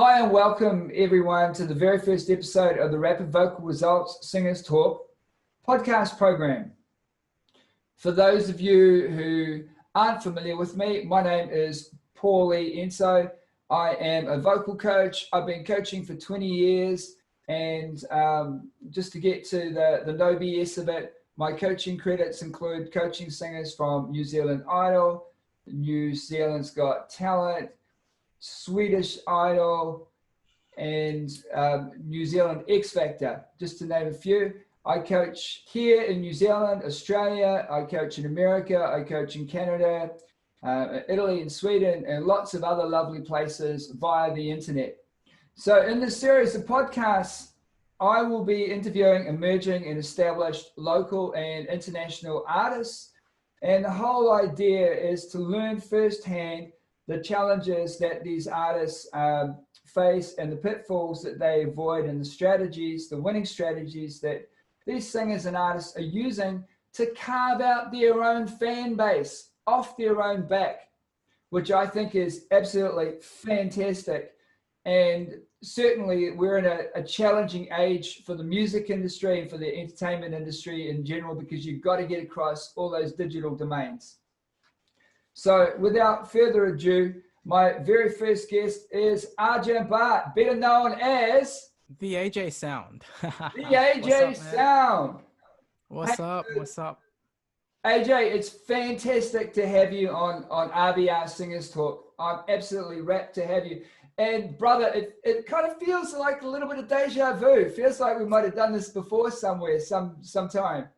Hi and welcome everyone to the very first episode of the Rapid Vocal Results Singers Talk podcast program. For those of you who aren't familiar with me, my name is Paulie Enso. I am a vocal coach. I've been coaching for 20 years, and just to get to the no BS of it, my coaching credits include coaching singers from New Zealand Idol, New Zealand's Got Talent, Swedish Idol, and New Zealand X Factor, just to name a few. I coach here in New Zealand, Australia. I coach in America. I coach in Canada, Italy and Sweden, and lots of other lovely places via the internet. So in this series of podcasts, I will be interviewing emerging and established local and international artists. And the whole idea is to learn firsthand the challenges that these artists face and the pitfalls that they avoid, and the strategies, the winning strategies that these singers and artists are using to carve out their own fan base off their own back, which I think is absolutely fantastic. And certainly we're in a challenging age for the music industry and for the entertainment industry in general, because you've got to get across all those digital domains. So without further ado, my very first guest is Arjun Bhatt, better known as the AJ Sound. The AJ Sound. What's up? What's up? AJ, it's fantastic to have you on RVR Singers Talk. I'm absolutely rapt to have you. And brother, it kind of feels like a little bit of deja vu. It feels like we might have done this before somewhere, sometime.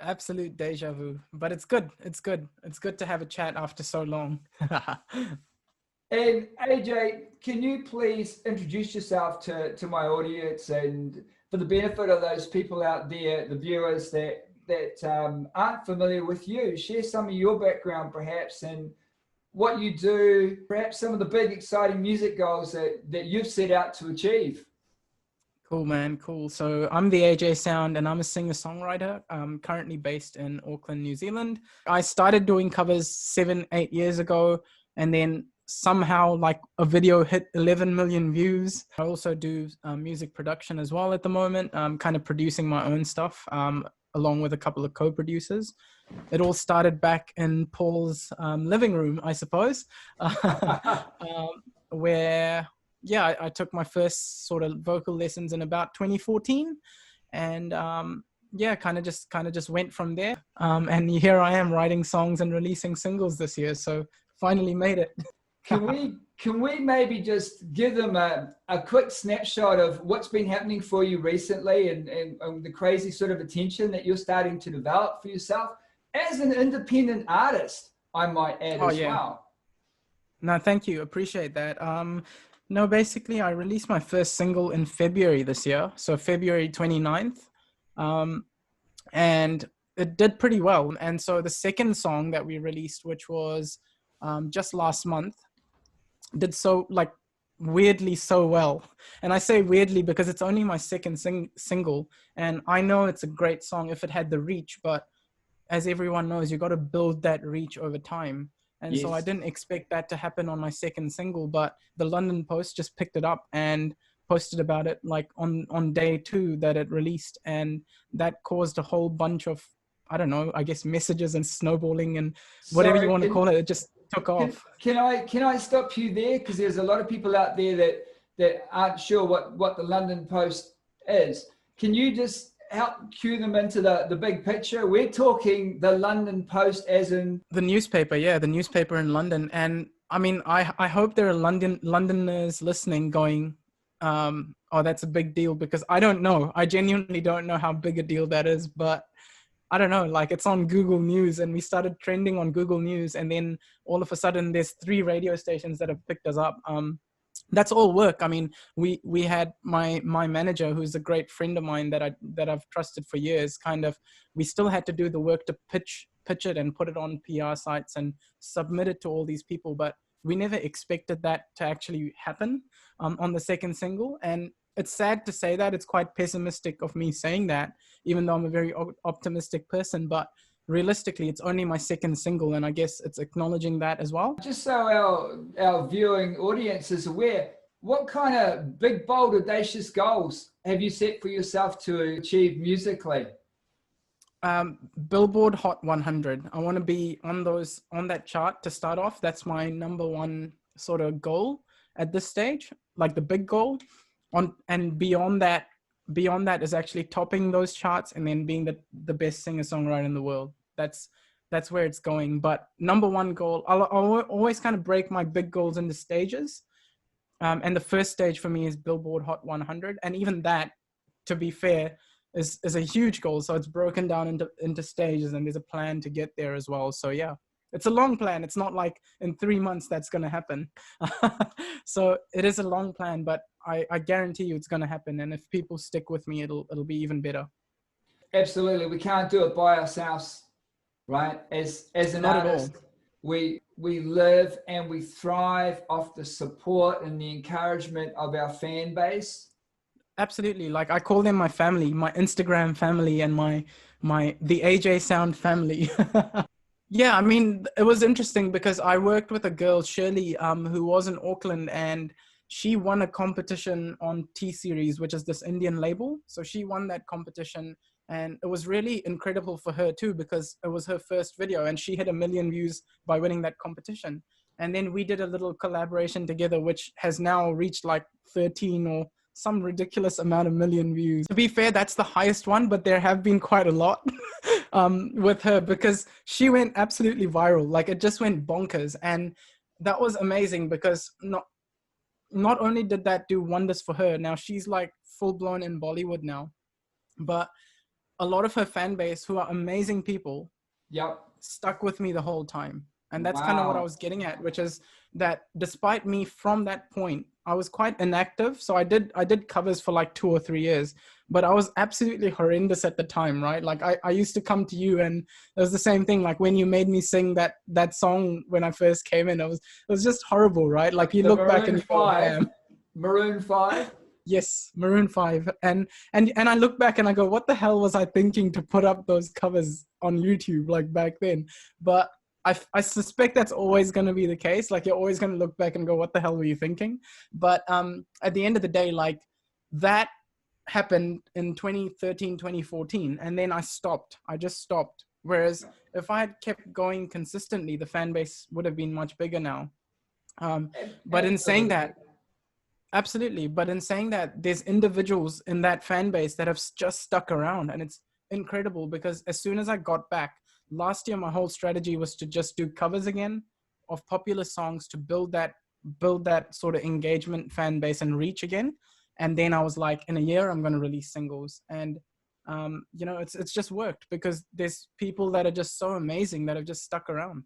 Absolute deja vu, but it's good. It's good. It's good to have a chat after so long. And AJ, can you please introduce yourself to my audience, and for the benefit of those people out there, the viewers that aren't familiar with you, share some of your background perhaps, and what you do, perhaps some of the big exciting music goals that you've set out to achieve. Cool, man. Cool. So I'm the AJ Sound, and I'm a singer-songwriter. I'm currently based in Auckland, New Zealand. I started doing covers 7-8 years ago, and then somehow like a video hit 11 million views. I also do music production as well at the moment. I'm kind of producing my own stuff along with a couple of co-producers. It all started back in Paul's living room, I suppose, where I took my first sort of vocal lessons in about 2014, and kind of just went from there. And here I am writing songs and releasing singles this year. So finally made it. Can we maybe just give them a quick snapshot of what's been happening for you recently, and the crazy sort of attention that you're starting to develop for yourself as an independent artist, I might add well. No, thank you. Appreciate that. No, basically I released my first single in February this year. So February 29th. And it did pretty well. And so the second song that we released, which was just last month, did so like weirdly so well. And I say weirdly because it's only my second single, and I know it's a great song if it had the reach, but as everyone knows, you got to build that reach over time. And so I didn't expect that to happen on my second single, but the London Post just picked it up and posted about it like on day 2 that it released, and that caused a whole bunch of, I don't know, I guess messages and snowballing and whatever you want to call it. It just took off. Can I stop you there? Because there's a lot of people out there that aren't sure what the London Post is. Can you just help cue them into the big picture? We're talking the London Post as in the newspaper. Yeah, the newspaper in London. And I mean, I hope there are Londoners listening going, oh, that's a big deal, because I don't know. I genuinely don't know how big a deal that is, but I don't know, like it's on Google News, and we started trending on Google News, and then all of a sudden there's 3 radio stations that have picked us up. That's all work. I mean, we had my manager, who's a great friend of mine that I've trusted for years, we still had to do the work to pitch it and put it on PR sites and submit it to all these people, but we never expected that to actually happen on the second single. And it's sad to say that. It's quite pessimistic of me saying that, even though I'm a very optimistic person, but realistically, it's only my second single, and I guess it's acknowledging that as well. Just so our viewing audience is aware, What kind of big, bold, audacious goals have you set for yourself to achieve musically? Billboard Hot 100. I want to be on that chart to start off. That's my number one sort of goal at this stage, like the big goal. And beyond that is actually topping those charts and then being the best singer-songwriter in the world. That's where it's going. But number one goal, I'll always kind of break my big goals into stages. And the first stage for me is Billboard Hot 100. And even that, to be fair, is a huge goal. So it's broken down into stages, and there's a plan to get there as well. So yeah, it's a long plan. It's not like in 3 months that's going to happen. So it is a long plan, but I guarantee you it's going to happen. And if people stick with me, it'll be even better. Absolutely. We can't do it by ourselves, right? As an Not artist, at all. we live and we thrive off the support and the encouragement of our fan base. Absolutely. Like I call them my family, my Instagram family, and the AJ Sound family. Yeah, I mean, it was interesting because I worked with a girl, Shirley, who was in Auckland, and she won a competition on T-Series, which is this Indian label. So she won that competition, and it was really incredible for her too, because it was her first video and she hit 1 million views by winning that competition. And then we did a little collaboration together, which has now reached like 13 or some ridiculous amount of million views. To be fair, that's the highest one, but there have been quite a lot with her because she went absolutely viral. Like it just went bonkers. And that was amazing because not only did that do wonders for her, now she's like full blown in Bollywood now, but a lot of her fan base, who are amazing people, Yep. stuck with me the whole time. And that's kind of what I was getting at, which is that despite me from that point, I was quite inactive. So I did covers for like 2 or 3 years, but I was absolutely horrendous at the time, right? Like I used to come to you and it was the same thing. Like when you made me sing that song when I first came in, it was just horrible, right? Like you look back and you go, damn. Maroon 5. Yes, Maroon 5. And I look back and I go, what the hell was I thinking to put up those covers on YouTube like back then? But I suspect that's always going to be the case. Like you're always going to look back and go, what the hell were you thinking? But at the end of the day, like that happened in 2013, 2014. And then I just stopped. Whereas if I had kept going consistently, the fan base would have been much bigger now. But in saying that, absolutely. But in saying that, there's individuals in that fan base that have just stuck around. And it's incredible because as soon as I got back, last year, my whole strategy was to just do covers again of popular songs to build that sort of engagement fan base and reach again. And then I was like, in a year, I'm going to release singles. And, it's just worked because there's people that are just so amazing that have just stuck around.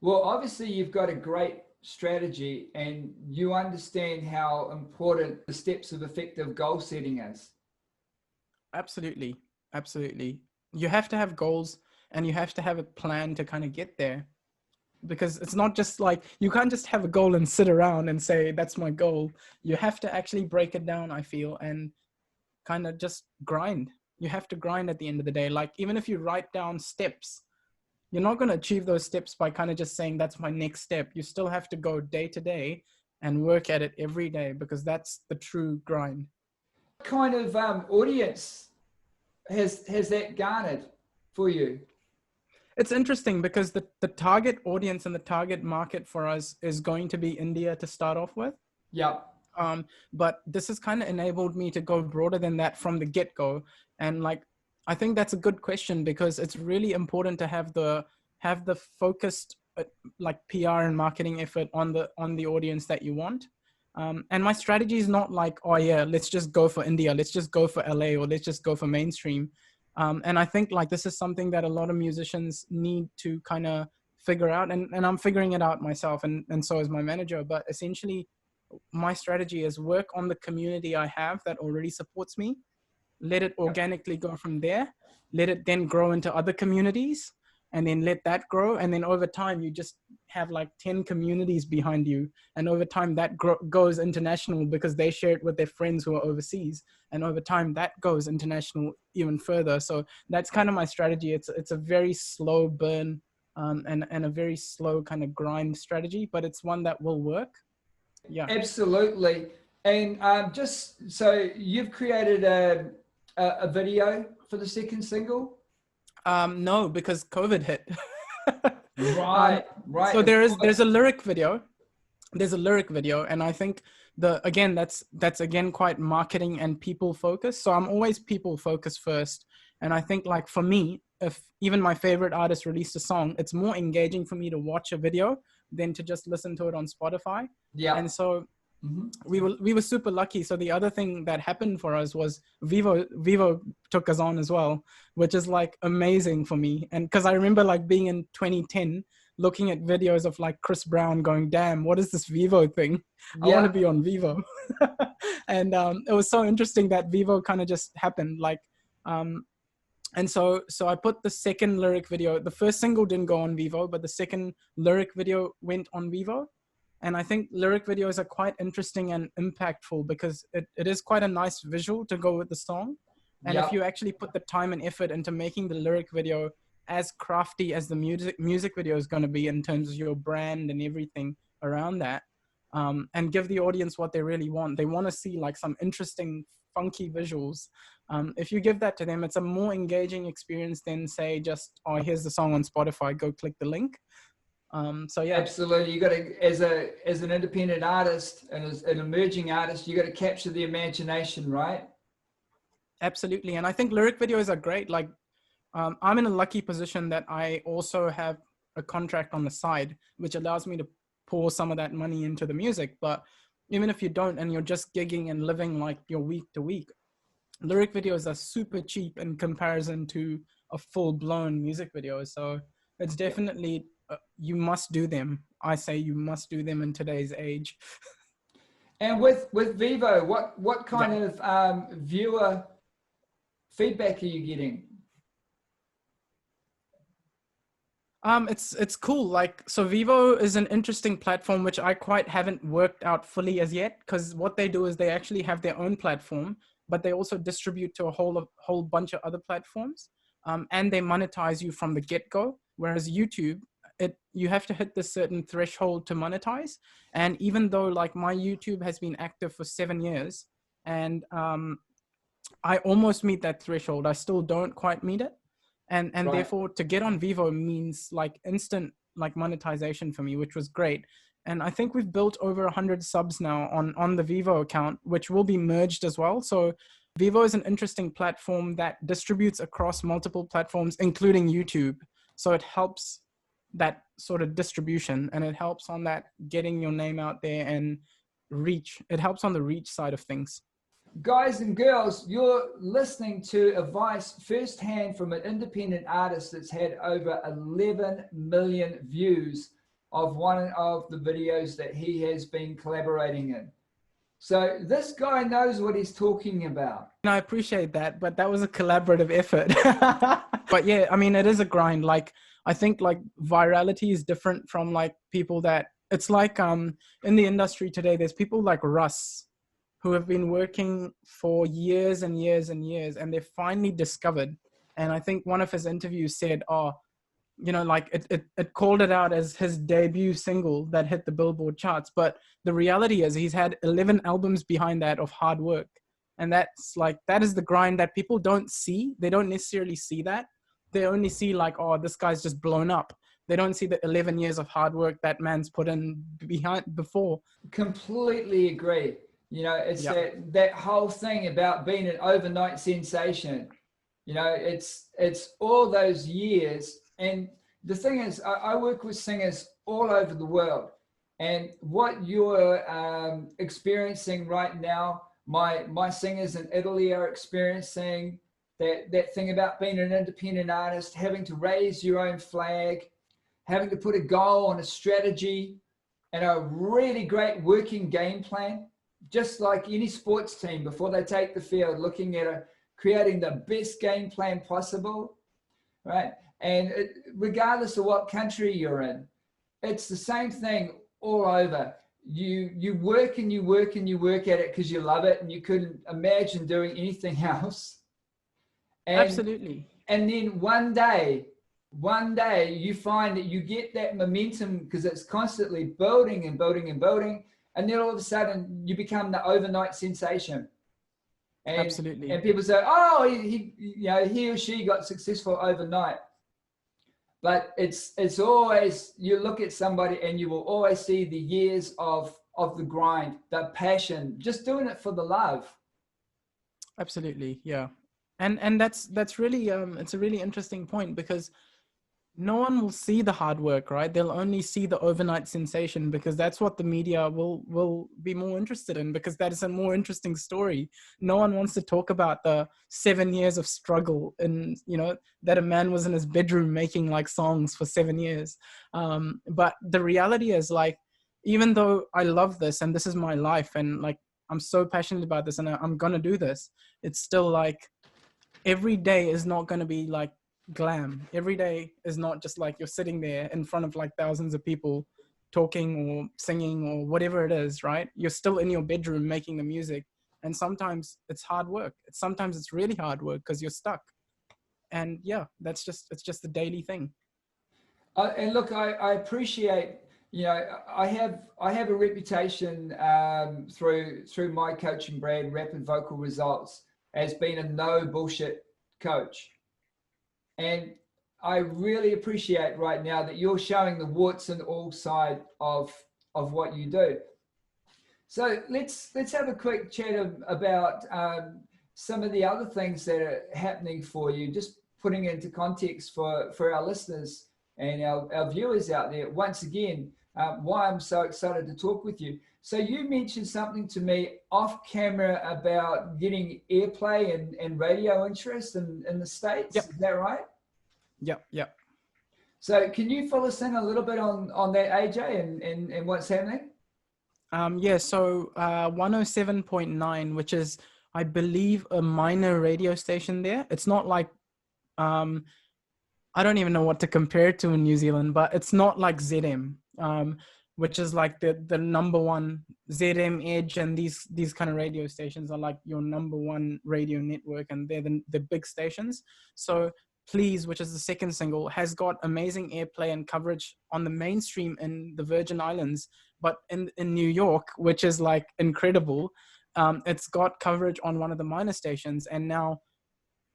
Well, obviously you've got a great strategy and you understand how important the steps of effective goal setting is. Absolutely. Absolutely. You have to have goals. And you have to have a plan to kind of get there, because it's not just like, you can't just have a goal and sit around and say, that's my goal. You have to actually break it down, I feel, and kind of just grind. You have to grind at the end of the day. Like, even if you write down steps, you're not going to achieve those steps by kind of just saying, that's my next step. You still have to go day to day and work at it every day, because that's the true grind. What kind of audience has that garnered for you? It's interesting because the target audience and the target market for us is going to be India to start off with. Yeah. But this has kind of enabled me to go broader than that from the get-go. And like, I think that's a good question because it's really important to have the focused like PR and marketing effort on the audience that you want. And my strategy is not like, oh yeah, let's just go for India, let's just go for LA, or let's just go for mainstream. And I think like this is something that a lot of musicians need to kind of figure out, and I'm figuring it out myself, and so is my manager. But essentially, my strategy is work on the community I have that already supports me, let it organically go from there, let it then grow into other communities, and then let that grow. And then over time, you just have like 10 communities behind you. And over time that goes international because they share it with their friends who are overseas. And over time that goes international even further. So that's kind of my strategy. It's a very slow burn and a very slow kind of grind strategy, but it's one that will work. Yeah. Absolutely. And just so you've created a video for the second single? No, because COVID hit. Right, right. So Of there's course. a lyric video. There's a lyric video, and I think that's again quite marketing and people focused. So I'm always people focused first. And I think like for me, if even my favorite artist released a song, it's more engaging for me to watch a video than to just listen to it on Spotify. Yeah. And so Hmm. we were super lucky. So the other thing that happened for us was Vivo took us on as well, which is like amazing for me. And because I remember like being in 2010 looking at videos of like Chris Brown going, damn, what is this Vivo thing? I want to Yeah. be on Vivo. And it was so interesting that Vivo kind of just happened. Like um and so I put the second lyric video. The first single didn't go on Vivo, but the second lyric video went on Vivo. And I think lyric videos are quite interesting and impactful because it is quite a nice visual to go with the song. And if Yeah. you actually put the time and effort into making the lyric video as crafty as the music video is going to be in terms of your brand and everything around that, and give the audience what they really want. They want to see like some interesting, funky visuals. If you give that to them, it's a more engaging experience than say just, oh, here's the song on Spotify, go click the link. So yeah. Absolutely. You got to, as an independent artist and as an emerging artist, you got to capture the imagination, right? Absolutely. And I think lyric videos are great. Like, I'm in a lucky position that I also have a contract on the side, which allows me to pour some of that money into the music. But even if you don't, and you're just gigging and living like your week to week, lyric videos are super cheap in comparison to a full blown music video. So it's Yeah. definitely, you must do them. I say you must do them in today's age. And with Vivo, what Yeah. kind of viewer feedback are you getting? It's cool. Like, so Vivo is an interesting platform which I quite haven't worked out fully as yet, because what they do is they actually have their own platform, but they also distribute to a whole bunch of other platforms, and they monetize you from the get go. Whereas YouTube, you have to hit this certain threshold to monetize. And even though like my YouTube has been active for 7 years, and I almost meet that threshold, I still don't quite meet it. And Right. therefore to get on Vivo means like instant like monetization for me, which was great. And I think we've built over 100 subs now on the Vivo account, which will be merged as well. So Vivo is an interesting platform that distributes across multiple platforms, including YouTube. So it helps that sort of distribution, and it helps on that getting your name out there and reach. It helps on the reach side of things. Guys and girls, you're listening to advice firsthand from an independent artist that's had over 11 million views of one of the videos that he has been collaborating in. So this guy knows what he's talking about. And I appreciate that, but that was a collaborative effort. But yeah, I mean, it is a grind. Like, I think like virality is different from like people that it's like in the industry today, there's people like Russ who have been working for years and years and years, and they've finally discovered. And I think one of his interviews said, oh, like it called it out as his debut single that hit the Billboard charts. But the reality is he's had 11 albums behind that of hard work. And that's like, that is the grind that people don't see. They don't necessarily see that. They only see like, oh, this guy's just blown up. They don't see the 11 years of hard work that man's put in behind before. Completely agree. It's Yeah. that whole thing about being an overnight sensation. It's all those years. And the thing is, I work with singers all over the world. And what you're experiencing right now, my singers in Italy are experiencing that thing about being an independent artist, having to raise your own flag, having to put a goal and a strategy and a really great working game plan, just like any sports team before they take the field, looking at creating the best game plan possible, right? And regardless of what country you're in, it's the same thing all over. You work and you work and you work at it because you love it and you couldn't imagine doing anything else. Absolutely. And then one day you find that you get that momentum because it's constantly building and building and building. and then all of a sudden you become the overnight sensation. Absolutely. And people say, oh, he or she got successful overnight. But it's always, you look at somebody and you will always see the years of the grind, the passion, just doing it for the love. Absolutely. Yeah. And that's really, it's a really interesting point, because no one will see the hard work, right? They'll only see the overnight sensation, because that's what the media will be more interested in, because that is a more interesting story. No one wants to talk about the 7 years of struggle, and that a man was in his bedroom making like songs for 7 years. But the reality is, like, even though I love this and this is my life, and like I'm so passionate about this and I'm gonna do this, it's still like every day is not going to be like glam. Every day is not just like you're sitting there in front of like thousands of people talking or singing or whatever it is, right? You're still in your bedroom making the music, and sometimes it's hard work. Sometimes it's really hard work because you're stuck. And yeah, it's just the daily thing. And look, I appreciate, I have a reputation through my coaching brand, Rapid Vocal Results, as being a no bullshit coach. And I really appreciate right now that you're showing the warts and all side of what you do. So let's have a quick chat about some of the other things that are happening for you, just putting into context for our listeners and our viewers out there. Once again, why I'm so excited to talk with you. So you mentioned something to me off camera about getting airplay and radio interest in the States. Yep. Is that right? Yep. So can you fill us in a little bit on that, AJ, and what's happening? Yeah, so 107.9, which is, I believe, a minor radio station there. It's not like, I don't even know what to compare it to in New Zealand, but it's not like ZM. Which is like the number one. ZM, Edge, and these kind of radio stations are like your number one radio network, and they're the big stations. So Please, which is the second single, has got amazing airplay and coverage on the mainstream in the Virgin Islands, but in New York, which is like incredible, it's got coverage on one of the minor stations. And now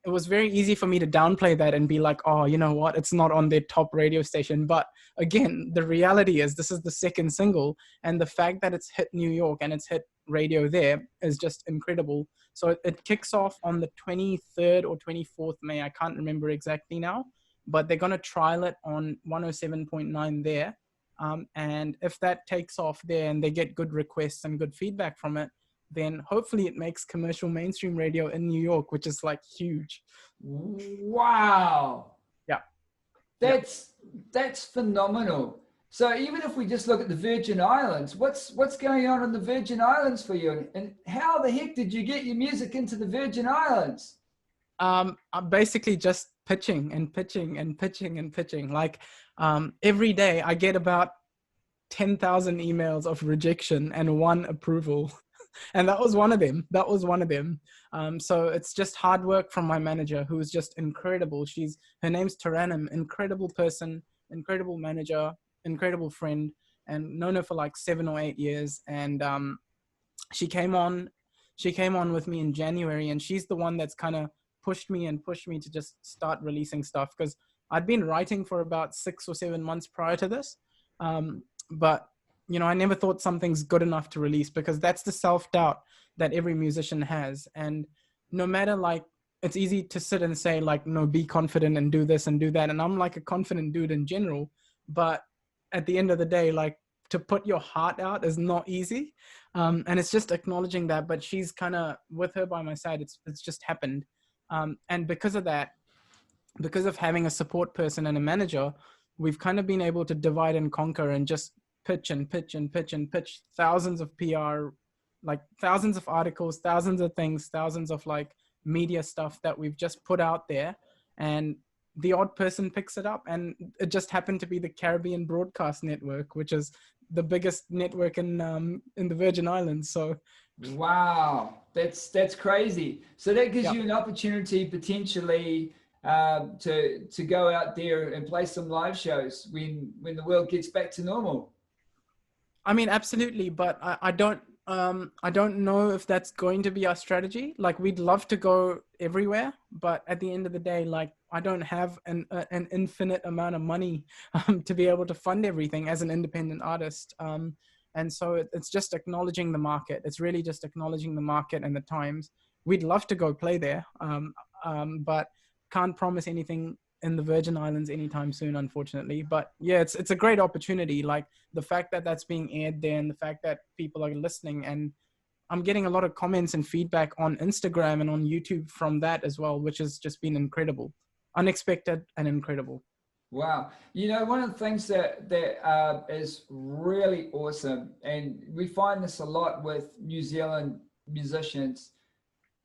it was very easy for me to downplay that and be like, oh, you know what, it's not on their top radio station. But again, the reality is this is the second single, and the fact that it's hit New York and it's hit radio there is just incredible. So it kicks off on the 23rd or 24th May. I can't remember exactly now, but they're going to trial it on 107.9 there. And if that takes off there and they get good requests and good feedback from it, then hopefully it makes commercial mainstream radio in New York, which is like huge. Wow. Yeah. That's phenomenal. So even if we just look at the Virgin Islands, what's going on in the Virgin Islands for you? And how the heck did you get your music into the Virgin Islands? I'm basically just pitching. Like every day I get about 10,000 emails of rejection and one approval. And that was one of them. So it's just hard work from my manager, who is just incredible. Her name's Taranum, incredible person, incredible manager, incredible friend, and known her for like 7 or 8 years. And she came on with me in January, and she's the one that's kind of pushed me to just start releasing stuff, because I'd been writing for about 6 or 7 months prior to this. But I never thought something's good enough to release, because that's the self-doubt that every musician has. And no matter, like, it's easy to sit and say like, no, be confident and do this and do that. And I'm like a confident dude in general, but at the end of the day, like, to put your heart out is not easy. And it's just acknowledging that, but she's kind of with her by my side. It's just happened. And because of that, because of having a support person and a manager, we've kind of been able to divide and conquer and just pitch thousands of PR, like thousands of articles, thousands of things, thousands of like media stuff that we've just put out there, and the odd person picks it up. And it just happened to be the Caribbean Broadcast Network, which is the biggest network in the Virgin Islands. So wow, that's crazy. So that gives you an opportunity potentially to go out there and play some live shows when the world gets back to normal. I mean, absolutely, but I don't know if that's going to be our strategy. Like, we'd love to go everywhere, but at the end of the day, like, I don't have an infinite amount of money to be able to fund everything as an independent artist. And so it's just acknowledging the market. It's really just acknowledging the market and the times. We'd love to go play there, but can't promise anything in the Virgin Islands anytime soon, unfortunately. But yeah, it's a great opportunity. Like, the fact that that's being aired there, and the fact that people are listening, and I'm getting a lot of comments and feedback on Instagram and on YouTube from that as well, which has just been incredible, unexpected and incredible. Wow. You know, one of the things that is really awesome, and we find this a lot with New Zealand musicians,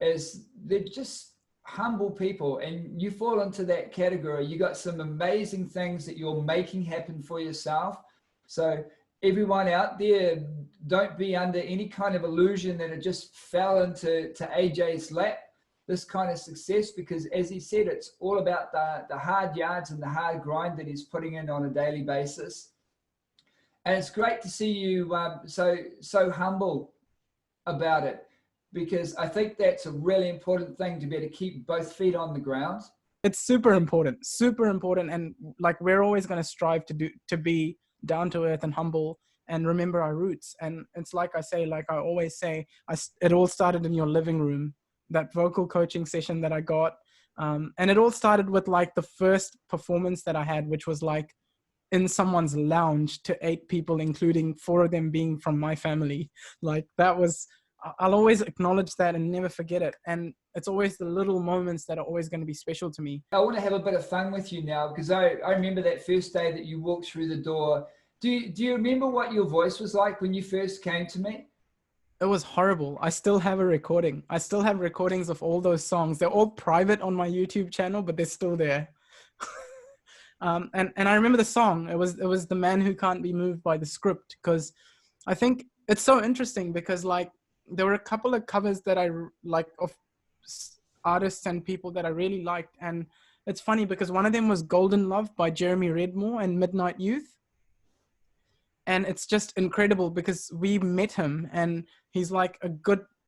is they're just humble people, and you fall into that category. You got some amazing things that you're making happen for yourself. So everyone out there, don't be under any kind of illusion that it just fell into AJ's lap, this kind of success, because as he said, it's all about the hard yards and the hard grind that he's putting in on a daily basis. And it's great to see you so humble about it, because I think that's a really important thing, to be able to keep both feet on the ground. It's super important, and like, we're always going to strive to be down to earth and humble and remember our roots. And it's like I always say, it all started in your living room, that vocal coaching session that I got, and it all started with like the first performance that I had, which was like in someone's lounge to 8 people, including 4 of them being from my family. Like, that was, I'll always acknowledge that and never forget it. And it's always the little moments that are always going to be special to me. I want to have a bit of fun with you now, because I remember that first day that you walked through the door. Do you remember what your voice was like when you first came to me? It was horrible. I still have a recording. I still have recordings of all those songs. They're all private on my YouTube channel, but they're still there. And I remember the song. It was The Man Who Can't Be Moved by the Script, because I think it's so interesting, because like, there were a couple of covers that I like of artists and people that I really liked. And it's funny because one of them was Golden Love by Jeremy Redmore and Midnight Youth. And it's just incredible because we met him, and he's like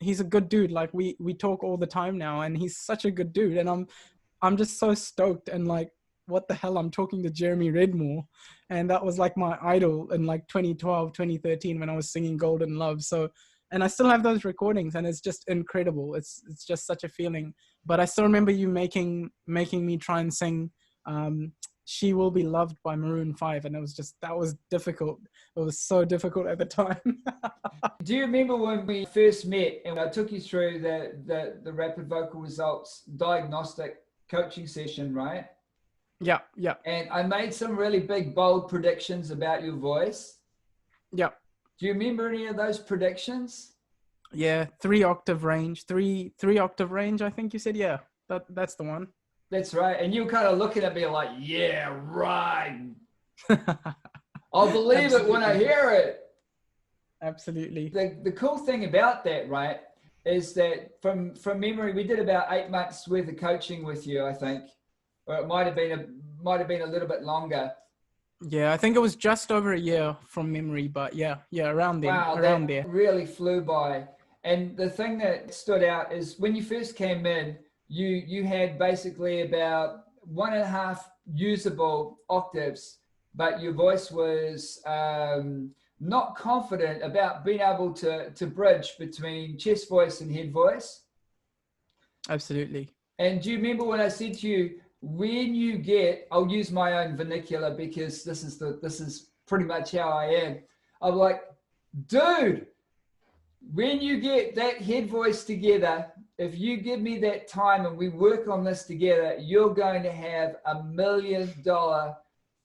he's a good dude. Like, we talk all the time now, and he's such a good dude. And I'm just so stoked, and like, what the hell, I'm talking to Jeremy Redmore. And that was like my idol in like 2012, 2013, when I was singing Golden Love. So, and I still have those recordings, and it's just incredible. It's just such a feeling. But I still remember you making me try and sing She Will Be Loved by Maroon 5. And that was difficult. It was so difficult at the time. Do you remember when we first met and I took you through the Rapid Vocal Results diagnostic coaching session, right? Yeah. And I made some really big, bold predictions about your voice. Yeah. Do you remember any of those predictions? Yeah, 3-octave range, three octave range, I think you said. Yeah, that's the one. That's right. And you were kind of looking at me like, yeah, right. I'll believe it when I hear it. Absolutely. The cool thing about that, right, is that from memory, we did about 8 months worth of coaching with you, I think, or it might have been a little bit longer. Yeah, I think it was just over a year from memory, but yeah, around there. Wow, around that there. really flew by. And the thing that stood out is when you first came in, you had basically about 1.5 usable octaves, but your voice was not confident about being able to bridge between chest voice and head voice. Absolutely. And do you remember when I said to you, when you get, I'll use my own vernacular because this is pretty much how I am. I'm like, dude, when you get that head voice together, if you give me that time and we work on this together, you're going to have $1 million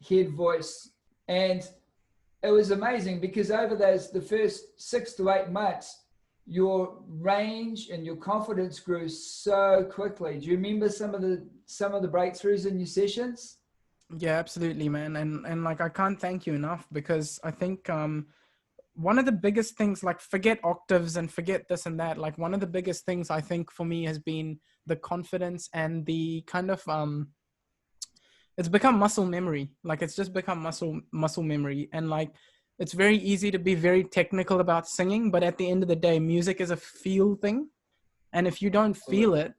head voice. And it was amazing because over the first 6 to 8 months, your range and your confidence grew so quickly. Do you remember some of the breakthroughs in your sessions? Yeah, absolutely, man. And like, I can't thank you enough, because I think one of the biggest things, like, forget octaves and forget this and that, like, one of the biggest things I think for me has been the confidence and the kind of it's become muscle memory. Like, it's just become muscle memory. And like, it's very easy to be very technical about singing, but at the end of the day, music is a feel thing. And if you don't feel it,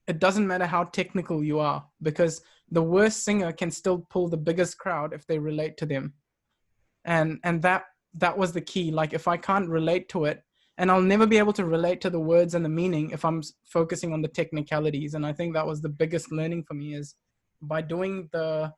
it doesn't matter how technical you are, because the worst singer can still pull the biggest crowd if they relate to them. And that was the key. Like, if I can't relate to it, and I'll never be able to relate to the words and the meaning if I'm focusing on the technicalities. And I think that was the biggest learning for me, is by doing the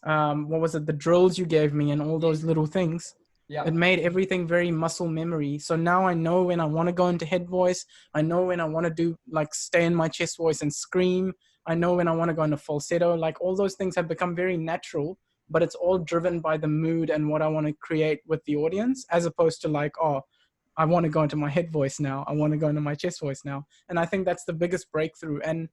what was it, the drills you gave me and all those little things. Yeah. It made everything very muscle memory. So now I know when I want to go into head voice. I know when I want to do, like, stay in my chest voice and scream. I know when I want to go into falsetto. Like, all those things have become very natural, but it's all driven by the mood and what I want to create with the audience, as opposed to like, oh, I want to go into my head voice now. I want to go into my chest voice now. And I think that's the biggest breakthrough. And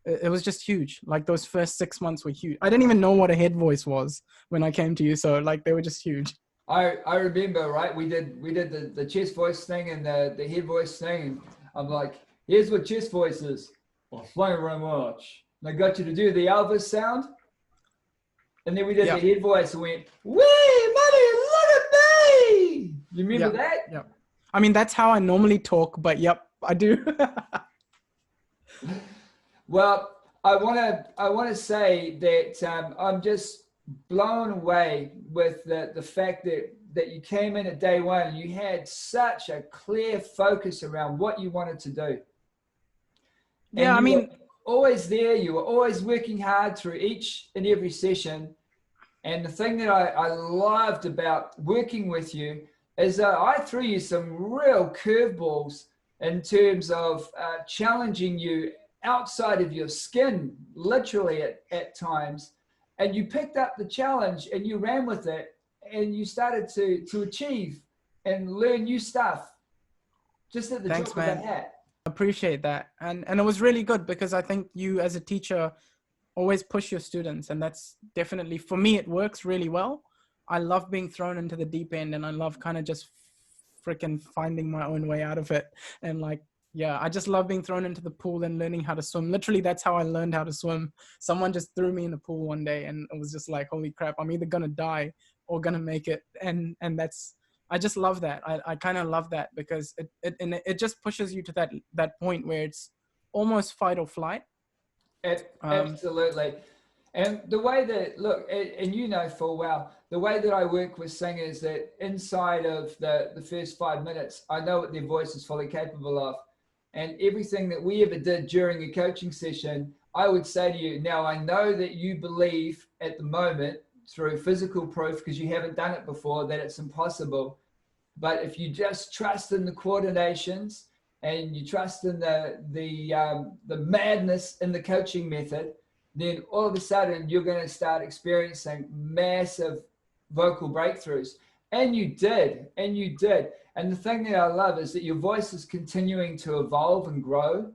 it was just huge. Like, those first 6 months were huge. I didn't even know what a head voice was when I came to you. So, like, they were just huge. I remember, right? We did the chest voice thing and the head voice thing. And I'm like, here's what chest voice is. Well, thank you very much. And I got you to do the Elvis sound. And then we did the head voice and went, wee, money, look at me. You remember that? Yeah. I mean, that's how I normally talk, but yep, I do. Well, I want to say that I'm just blown away with the fact that you came in at day one and you had such a clear focus around what you wanted to do. Yeah, I mean, always there. You were always working hard through each and every session. And the thing that I loved about working with you is that I threw you some real curveballs in terms of challenging you outside of your skin, literally at times. And you picked up the challenge and you ran with it and you started to achieve and learn new stuff just at the drop of a hat. Appreciate that. And it was really good, because I think you as a teacher always push your students, and that's definitely, for me, it works really well. I love being thrown into the deep end, and I love kind of just freaking finding my own way out of it. And like, yeah, I just love being thrown into the pool and learning how to swim. Literally, that's how I learned how to swim. Someone just threw me in the pool one day and it was just like, holy crap, I'm either going to die or going to make it. And that's, I just love that. I kind of love that, because it just pushes you to that point where it's almost fight or flight. Absolutely. And the way that, look, and you know full well, the way that I work with singers, that inside of the first 5 minutes, I know what their voice is fully capable of. And everything that we ever did during a coaching session, I would say to you, now I know that you believe at the moment through physical proof, because you haven't done it before, that it's impossible. But if you just trust in the coordinations and you trust in the madness in the coaching method, then all of a sudden you're going to start experiencing massive vocal breakthroughs. And you did. And the thing that I love is that your voice is continuing to evolve and grow.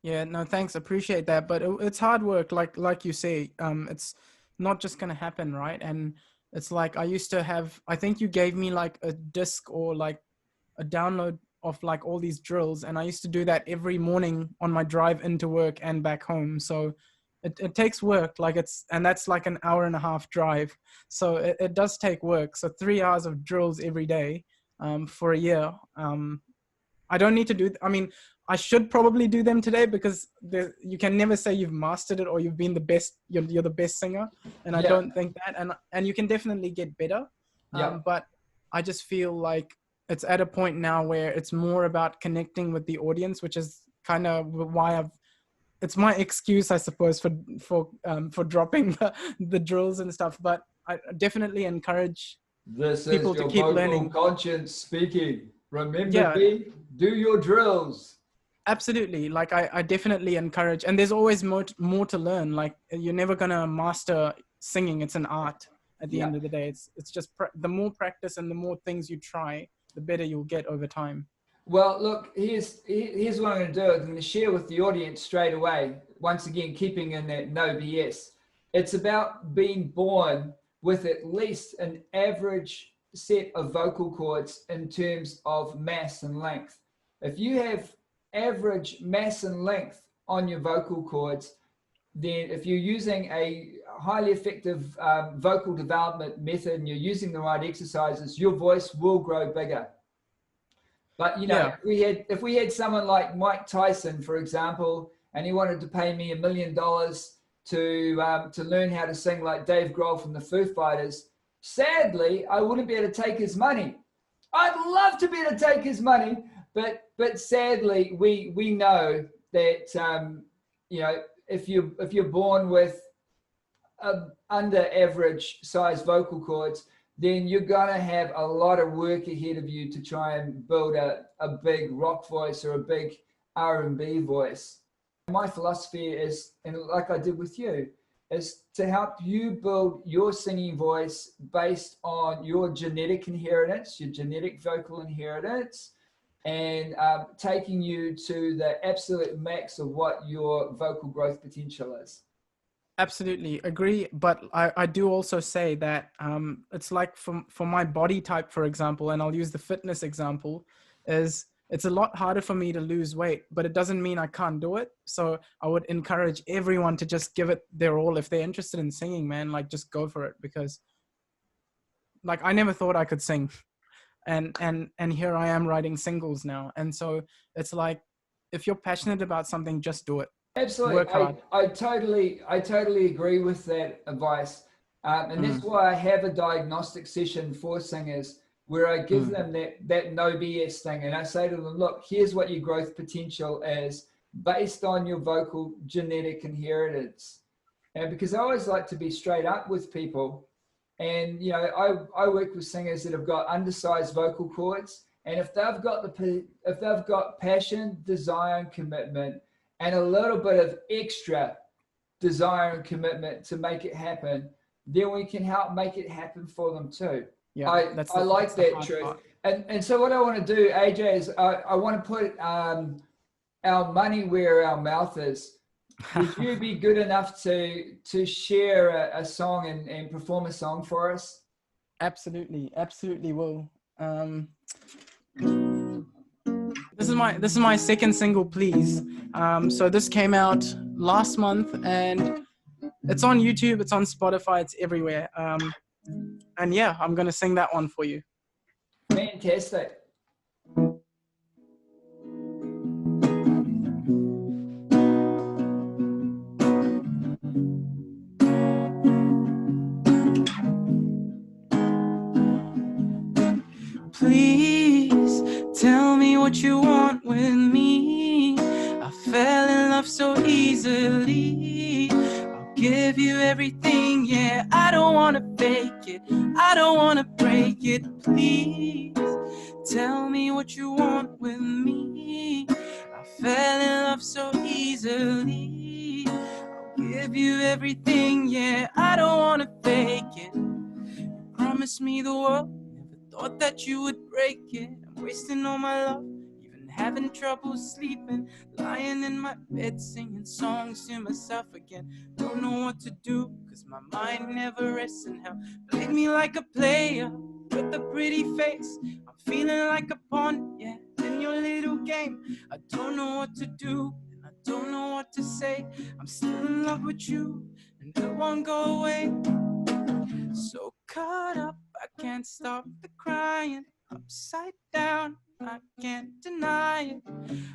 Yeah, no, thanks. Appreciate that. But it's hard work. Like you say, it's not just going to happen, right? And it's like, I used to have, I think you gave me like a disc or like a download of like all these drills. And I used to do that every morning on my drive into work and back home. So it takes work, and that's like an hour and a half drive. So it does take work. So 3 hours of drills every day for a year. I don't need to do, I mean, I should probably do them today, because you can never say you've mastered it or you've been the best, you're the best singer. And I don't think that, and you can definitely get better. But I just feel like it's at a point now where it's more about connecting with the audience, which is kind of why it's my excuse, I suppose, for dropping the drills and stuff. But I definitely encourage people to keep learning. Conscience speaking. Remember, do your drills. Absolutely. Like I definitely encourage, and there's always more to learn. Like, you're never gonna master singing. It's an art at the end of the day. It's just the more practice and the more things you try, the better you'll get over time. Well, look, here's what I'm going to do. I'm going to share with the audience straight away. Once again, keeping in that no BS. It's about being born with at least an average set of vocal cords in terms of mass and length. If you have average mass and length on your vocal cords, then if you're using a highly effective vocal development method and you're using the right exercises, your voice will grow bigger. But you know, Yeah. if we had someone like Mike Tyson, for example, and he wanted to pay me $1 million to learn how to sing like Dave Grohl from the Foo Fighters, sadly, I wouldn't be able to take his money. I'd love to be able to take his money, but sadly, we know that you know, if you're born with under average size vocal cords, then you're gonna have a lot of work ahead of you to try and build a big rock voice or a big R&B voice. My philosophy is, and like I did with you, is to help you build your singing voice based on your genetic inheritance, your genetic vocal inheritance, and taking you to the absolute max of what your vocal growth potential is. Absolutely agree, but I do also say that it's like for my body type, for example, and I'll use the fitness example, is it's a lot harder for me to lose weight, but it doesn't mean I can't do it. So I would encourage everyone to just give it their all. If they're interested in singing, man, like just go for it, because like I never thought I could sing, and here I am writing singles now. And so it's like, if you're passionate about something, just do it. Absolutely. Work hard. I totally agree with that advice. And that's why I have a diagnostic session for singers where I give them that no BS thing. And I say to them, look, here's what your growth potential is based on your vocal genetic inheritance. And because I always like to be straight up with people. And, you know, I work with singers that have got undersized vocal cords. And if they've got passion, desire, and commitment, and a little bit of extra desire and commitment to make it happen, then we can help make it happen for them too. Yeah, I like that truth. And so what I want to do, AJ, is I want to put our money where our mouth is. Would you be good enough to share a song and perform a song for us? Absolutely will. This is my second single, Please. So this came out last month, and it's on YouTube, it's on Spotify, it's everywhere. And yeah, I'm gonna sing that one for you. Fantastic. Please tell me what you want with me. I fell in love so easily. I'll give you everything, yeah. I don't wanna fake it, I don't wanna break it. Please tell me what you want with me. I fell in love so easily. I'll give you everything, yeah. I don't wanna fake it. You promised me the world, thought that you would break it. I'm wasting all my love, even having trouble sleeping, lying in my bed singing songs to myself again. Don't know what to do, cause my mind never rests in hell. Played me like a player with a pretty face. I'm feeling like a pawn, yeah, in your little game. I don't know what to do, and I don't know what to say. I'm still in love with you, and it won't go away. So caught up, I can't stop the crying. Upside down, I can't deny it.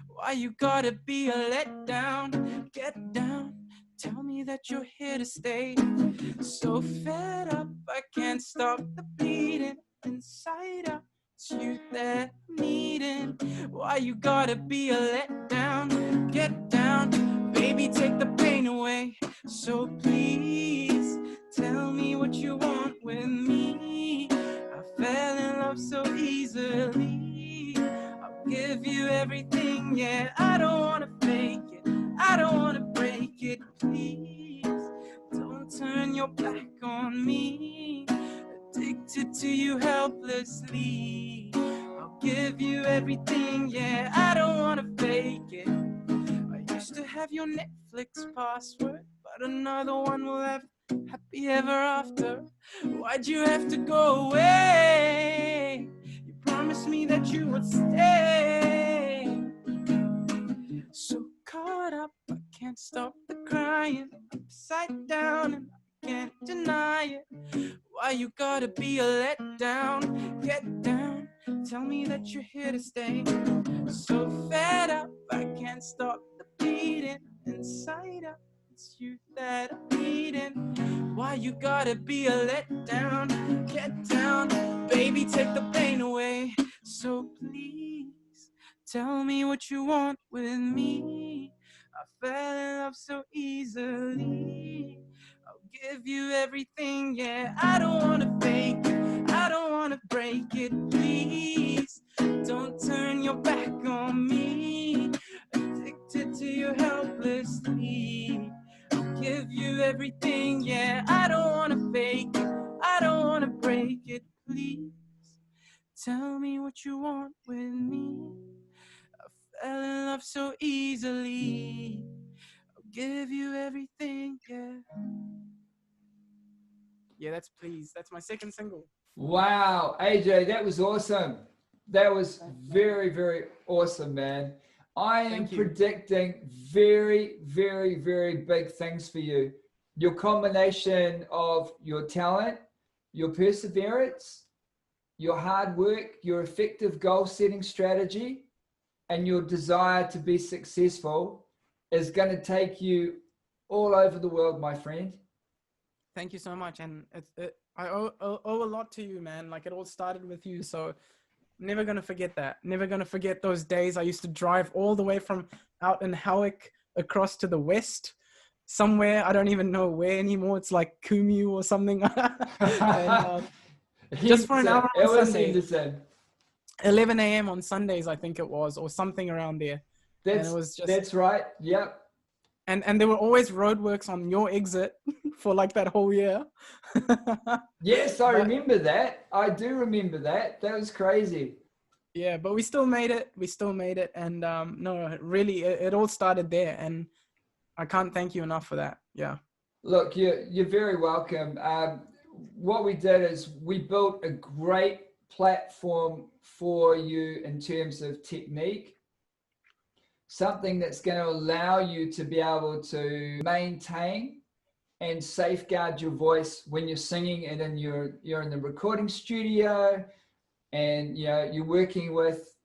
Why you gotta be a letdown? Get down, tell me that you're here to stay. So fed up, I can't stop the bleeding inside out. It's you that I'm needing. Why you gotta be a letdown? Get down, baby, take the pain away. So please tell me what you want with me. I fell in love so easily. I'll give you everything, yeah. I don't wanna fake it, I don't wanna break it. Please don't turn your back on me. Addicted to you helplessly. I'll give you everything, yeah. I don't wanna fake it. I used to have your Netflix password, but another one will have happy ever after. Why'd you have to go away? You promised me that you would stay. So caught up, I can't stop the crying upside down and I can't deny it. Why you gotta be a letdown? Get down, tell me that you're here to stay. So fed up, I can't stop the beating inside out. It's you that I'm needing. Why you gotta be a letdown? Get down, baby, take the pain away. So please, tell me what you want with me. I fell in love so easily. I'll give you everything, yeah. I don't wanna fake it, I don't wanna break it. Please, don't turn your back on me. Addicted to you helplessly. I'll give you everything, yeah. I don't wanna fake it, I don't wanna break it. Please, tell me what you want with me. I fell in love so easily. I'll give you everything, yeah. Yeah, that's Please. That's my second single. Wow, AJ, that was awesome. That was very, very awesome, man. I am predicting very, very, very big things for you. Your combination of your talent, your perseverance, your hard work, your effective goal setting strategy, and your desire to be successful is going to take you all over the world, my friend. Thank you so much. And I owe a lot to you, man. Like, it all started with you. So never going to forget that. Never going to forget those days. I used to drive all the way from out in Howick across to the west, somewhere. I don't even know where anymore. It's like Kumu or something. And, just for an hour on Sunday. 11 a.m. on Sundays, I think it was, or something around there. That's right. Yep. And there were always roadworks on your exit for like that whole year. Yes, I remember that. I do remember that. That was crazy. Yeah, but we still made it. And no, really, it all started there. And I can't thank you enough for that. Yeah. Look, you're very welcome. What we did is we built a great platform for you in terms of technique. Something that's going to allow you to be able to maintain and safeguard your voice when you're singing and you're in the recording studio, and you're working with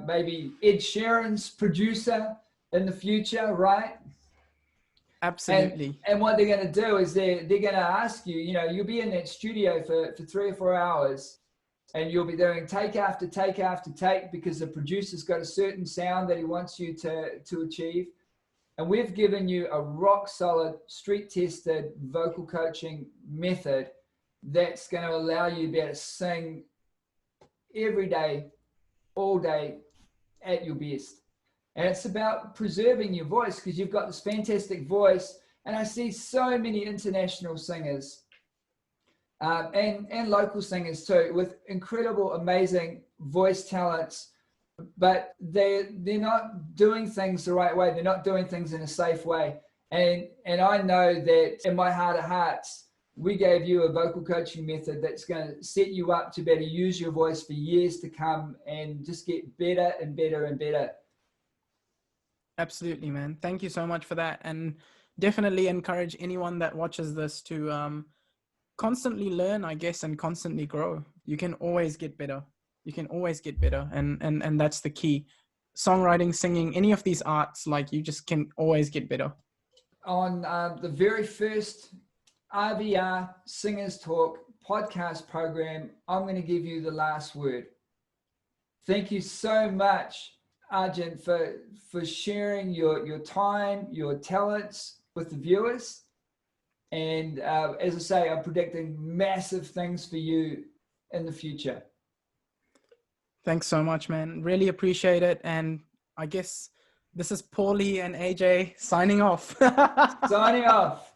maybe Ed Sheeran's producer in the future, right? Absolutely. And what they're going to do is they're going to ask you, you'll be in that studio for 3 or 4 hours. And you'll be doing take after take after take because the producer's got a certain sound that he wants you to achieve. And we've given you a rock solid, street tested vocal coaching method that's going to allow you to be able to sing every day, all day at your best. And it's about preserving your voice because you've got this fantastic voice. And I see so many international singers and local singers too, with incredible, amazing voice talents, but they're not doing things the right way. They're not doing things in a safe way. And I know that in my heart of hearts, we gave you a vocal coaching method that's going to set you up to be able to use your voice for years to come and just get better and better and better. Absolutely, man. Thank you so much for that. And definitely encourage anyone that watches this to constantly learn, I guess, and constantly grow. You can always get better. And that's the key. Songwriting, singing, any of these arts, like, you just can always get better. On the very first RVR Singers Talk podcast program, I'm going to give you the last word. Thank you so much, Arjun, for sharing your time, your talents with the viewers. And as I say, I'm predicting massive things for you in the future. Thanks so much, man. Really appreciate it. And I guess this is Paulie and AJ signing off. Signing off.